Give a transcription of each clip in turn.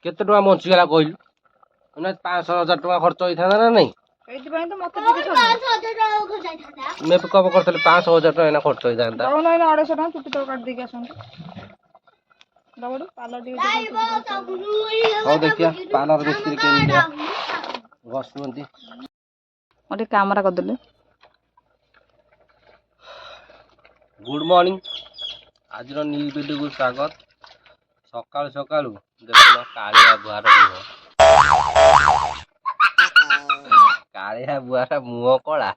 केते टका बंचीगला कहलु ना 5,000 टका खर्च होइथा ना नहीं ସେଇଥିପାଇଁ ତ ମତେ ଟିକେ ଛାଡ मैं कब करतले 5,000 टका एना खर्च होइथा ଦଉନ ଏଇନା 250 ଟଙ୍କା ଚୁଟି ତ କାଟି ଦେଇକି ଆସନ୍ତୁ ଦବଡୁ ପାର୍ଲର ଟିକେ हो देखिया पार्लर मिस्त्री के इंडिया बसुंती ଗୋଟେ କ୍ୟାମେରା କରିଦେଲେ गुड मॉर्निंग आज न्यू वीडियो को स्वागत सकाल सकाल देखो कालिया बुआर मुह कालिया बुआर मुह कला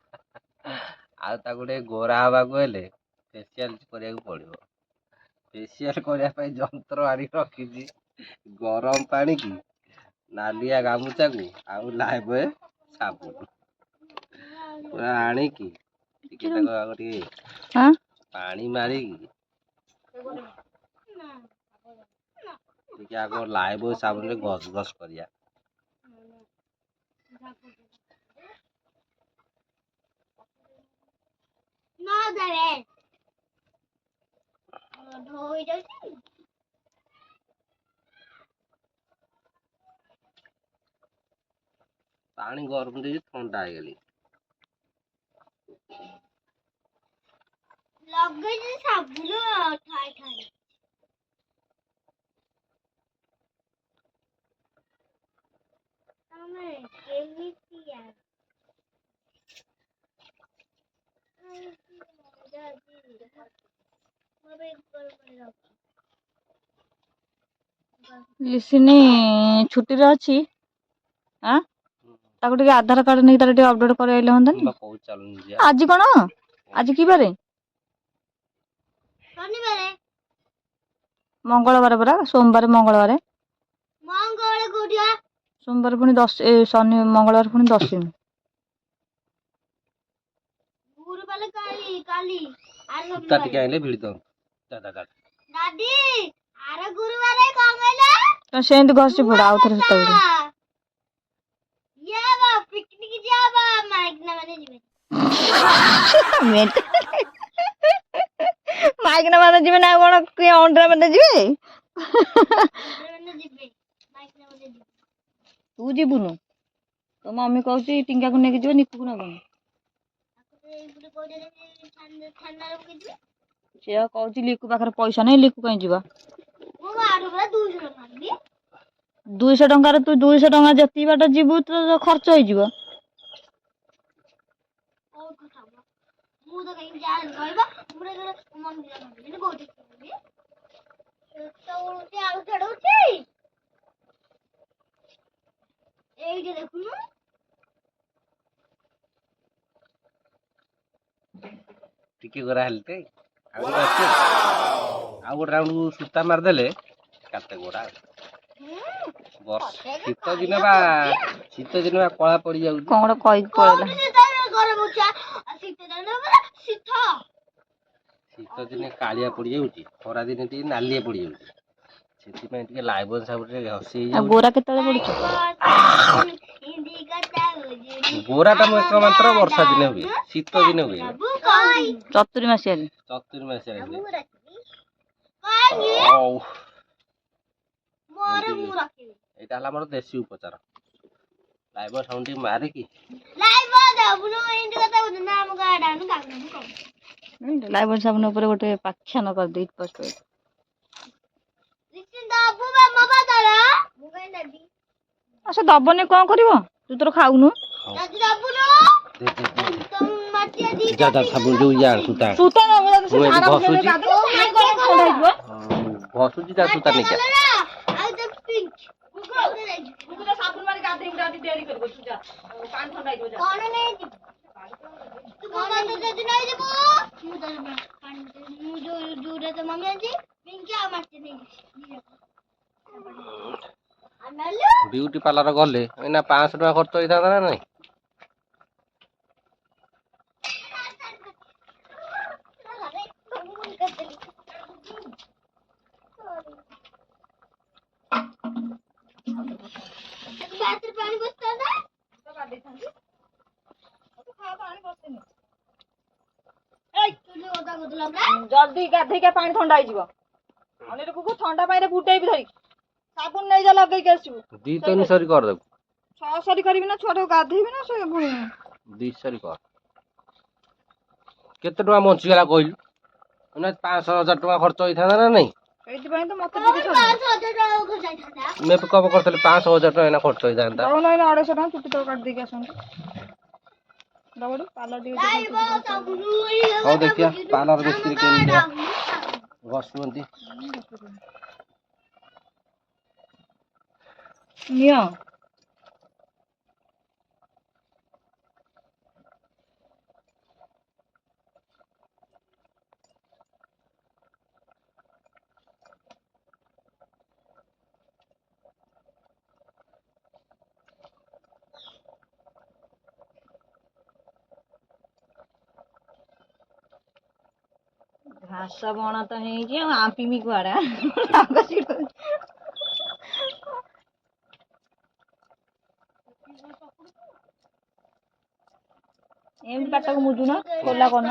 आ गोटे गोरा हवा को हेले फेसियल करिया पड़ो फेसियल करने जंत्र आनी रखी गरम पानी की नालिया गामुचा को आउ लाइव साबुन पूरा आनिकी पानी मारिकी आग लाइव साबुन रे गस गस करिया पानी गरम दे ठंडा हो गली लगे जे साबुन ठाई ठाई हमें केमिति यार लिसिनी छुट्टी रे अछि हां ताको ଟିକେ आधार कार्ड नै तार ଟିକେ अपडेट करैले हंदन बहुत चलन जे आज कोन आज की बारे शनिवार मंगलवार परा सोमवार मंगलवार मंगल गुडिया सोमवार पुनी 10 शनि मंगलवार पुनी 10 गुरुवार काली आर सुता टिके आइले भिड़ दो दादा दादी आर गुरुवार कोन गइला तो सेंत घसी पड़ा आउथर सुता उडे ये बा पिकनिक जाबा माइक ना माने जिबे माइक ना माने जिबे ना कोन के ऑनड्रा माने जिबे माने जिबे माइक ना माने जिबे तू जीबुनु तो मम्मी कहउची टिंगा को नेके जिबे निकु को ना कोन इबुले कोडे थाना रो के जिबे से कहउची लिकु पाखर पैसा नै लिकु कहीं जिबा मो आडो बला 200 टका मांगबी 200 टका रे तू 200 टका जति बाट जीबू तो खर्च होई जिवो और कथा मु तो कहीं जा कहबा हमरे मन दिया मांगबी बहुत देखबी तो उते आलू चढ़ौची एई जे देखुनु टिके गोरा हलते आ गोटे राउंड सुता मार देले काते गोरा वर्ष शीत दिन बा कला पड़ जाऊ कोन कई पड़ेला गरम उचा शीत दिन बला शीत दिन कालिया पड़ जाऊची खरा दिन टी नालिया पड़ जाऊची सेति में टिके लाइबन सब रे हसी आ गोरा केतले पड़छ हिंदी कथा गोरा टा मात्र वर्षा दिन हुए शीत दिन हुए चतुरी मासिया चतुर मास रे काई मोर मु रखिबे एटा हला हमर देसी उपचार लाइव साउंड मारे की लाइव दबुनो हिंदी कथा नाम गाडा नु कागनु लाइव साबन ऊपर गोटे पाख्यान कर देई पोस्ट लिखिन दबु बा मबा दरा मु कहि नदी अच्छा दबने कोन करबो तू तोर खाउनु दादी दबुनो तुम मटिया दी ज्यादा साबुन जो यार सुता सुता ना मुला से आराम से घसुची गादे ठंडा हिजो घसुची ता सुता नहीं क्या आ द पिंक मुको तो साबुन मारी गादे गादे देरी करबो तू जा कान ठंडा हिजो जा कौन नहीं तू मम्मा तो जदी नहीं जबो मु तो पानी मु जो दूरे तो मम्मी जी पिंक आ मारते नहीं अनलो ब्यूटी पार्लर गले एना 500 टका खर्च होइता ना नहीं पानी बसता ना तो गादे थांदी तो खा पानी बसनी चुली ओदा गदला जल्दी गाधे के पानी ठंडा हिजो अने को ठंडा पानी रे फुटेई भी धरी ସାବୁନ ନେଇ ଯା ଲଗେଇକି ଆସିବୁ। 2-3 ସରି କରିଦେବୁ। 6 ସରି କରିବି ନା, ଛୁଆଟାକୁ ଗାଧେଇବି ନା ସେ ପୁଣି 2 ସରି କର। କେତେ ଟଙ୍କା ବଞ୍ଚିଗଲା କହିଲୁ? ମାନେ 500,000 ଟଙ୍କା ଖର୍ଚ୍ଚ ହେଇଥାନ୍ତା ନା ନାଇଁ? ସେଇଥିପାଇଁ ତ ମତେ ଟିକେ ଛାଡ। 5,000 ଟଙ୍କା ଯାଇଥାନ୍ତା। ମେକଅପ୍ କରିଥିଲେ 500,000 ଟଙ୍କା ଏଇନା ଖର୍ଚ୍ଚ ହେଇଥାନ୍ତା। ଦଉନ ଏଇନା 250 ଟଙ୍କା ଚୁଟି ତଳ କାଟି ଦେଇକି ଆସନ୍ତୁ। ଦଉଡୁ ପାର୍ଲର ଟିକେ ହଉ ଦେଖିଆ ପାର୍ଲର ମିସ୍ତ୍ରୀ କେମିତିଆ ଘଷୁଛନ୍ତି। ନିଅ। ଘାସ ବଣ ତ ହେଇଛି ଆଉ ଆମ୍ପିମି କୁଆଡେ ଏମିତି ପାଟକୁ ମୁଜୁନ କୋଲା କରୁନ।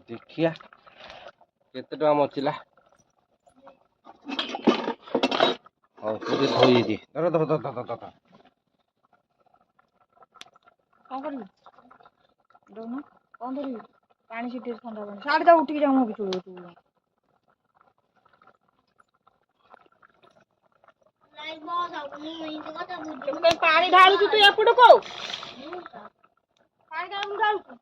ଦେଖିଆ କେତେ ଟଙ୍କା ବଞ୍ଚିଲା। ହଉ ଧୋଇ ଦେଇଛି। ଧର କଣ କରିବି? ଦଉନ କଣ ଧରିବି? ପାଣି ଛିଟିଛି ଥଣ୍ଡା ପାଣି। ଛାଡି ଦେ ଉଠିକି ଯାଉ ମୋ ପିଛୁକୁ। ପାଣି ଢାଳୁଛୁ ତୁ ଏପଟକୁ। ପାଣି ଢାଳୁଛୁ।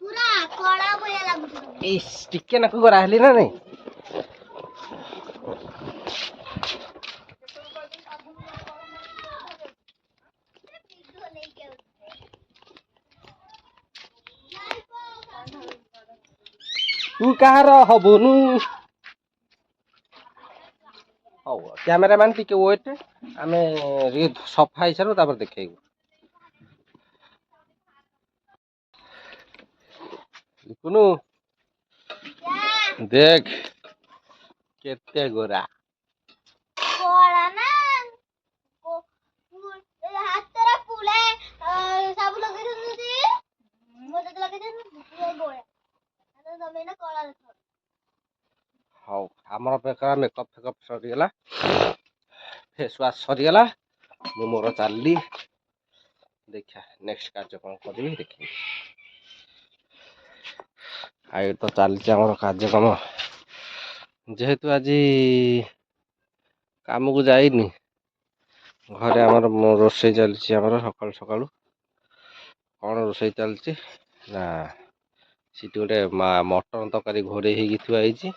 ପୁରା କଳା ଭଳିଆ ଲାଗୁଛି। ଟିକେ ନାକୁ ଗରା ହେଲି ନା ନାଇଁ? ତୁ କାହାର ହବୁନୁ? ହଉ କ୍ୟାମେରାମ୍ୟାନ୍ ଟିକେ ୱେଟ୍, ଆମେ ସଫା ହେଇସାରୁ ତାପରେ ଦେଖେଇବୁ। ଦେଖୁନୁ ଦେଖ କେତେ ଗୋରା। କଳା ନା ହାତରେ ପୁଳେ ସବୁ ଲଗେଇଛନ୍ତି। ଗୋଟେ ଲଗେଇଛନ୍ତି ଗୋଳା ତମେ ନା କଳା ଦେଖ। ହଉ ଆମର ମେକଅପ୍ ଫେକଅପ୍ ସରିଗଲା, ଫେସ୍ ୱାଶ୍ ସରିଗଲା। ମୁଁ ମୋର ଚାଲିଲି। ଦେଖିଆ ନେକ୍ସଟ କାର୍ଯ୍ୟ କଣ କରିବି ଦେଖିବି। ଆଉ ଏଇଠି ତ ଚାଲିଛି ଆମର କାର୍ଯ୍ୟକ୍ରମ। ଯେହେତୁ ଆଜି କାମକୁ ଯାଇନି, ଘରେ ଆମର ରୋଷେଇ ଚାଲିଛି। ଆମର ସକାଳୁ ସକାଳୁ କଣ ରୋଷେଇ ଚାଲିଛି ନା, ସେଠି ଗୋଟେ ମଟନ ତରକାରୀ ଘୋଡେଇ ହେଇକି ଥୁଆ ହେଇଛି।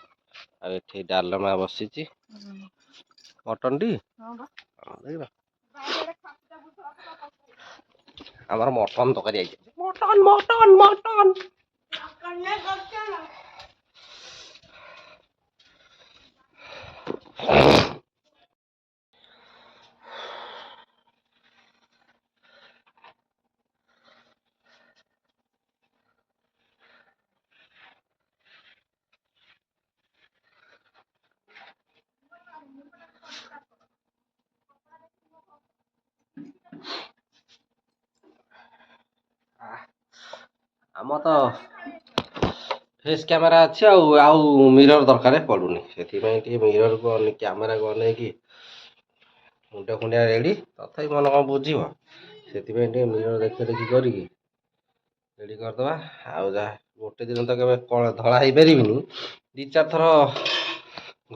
ଆଉ ଏଠି ଡାଲମା ବସିଛି। ମଟନ ଟି ଆମର ମଟନ ତରକାରୀ ହେଇଛି। Mutton mutton mutton. ଆମ ତ ଫେସ୍ କ୍ୟାମେରା ଅଛି, ଆଉ ମିରର ଦରକାର ପଡୁନି। ସେଥିପାଇଁ ଟିକେ ମିରରକୁ କ୍ୟାମେରାକୁ ଅନେଇକି ମୁଣ୍ଡ କୁଣ୍ଡିଆ ରେଡି। ତଥାପି ମନ କଣ ବୁଝିବ, ସେଥିପାଇଁ ଟିକେ ମିରର ଦେଖା ଦେଖି କରିକି ରେଡି କରିଦବା। ଆଉ ଯାହା ଗୋଟେ ଦିନ ତ କେବେ ଧଳା ହେଇପାରିବିନି, 2-4 ଥର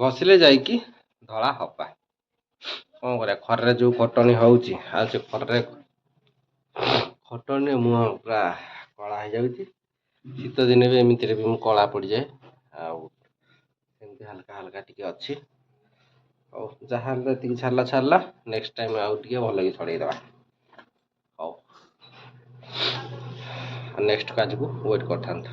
ଘଷିଲେ ଯାଇକି ଧଳା ହବା। କଣ କରିବା, ଖରାରେ ଯୋଉ ଖଟଣି ହଉଛି, ଆଉ ସେ ଖଟଣିରେ ମୁହଁ ପୁରା କଳା ହେଇଯାଉଛି। ଶୀତ ଦିନେ ବି ଏମିତିରେ ବି ମୁଁ କଳା ପଡ଼ିଯାଏ। ଆଉ ସେମିତି ହାଲକା ହାଲକା ଟିକେ ଅଛି। ହଉ ଯାହା ହେଲେ ଏତିକି ଛାଡ଼ିଲା। ନେକ୍ସଟ ଟାଇମ୍ ଆଉ ଟିକେ ଭଲକି ଛଡ଼େଇଦବା। ହଉ ନେକ୍ସଟ କାର୍ଯ୍ୟକୁ ୱେଟ୍ କରିଥାନ୍ତୁ।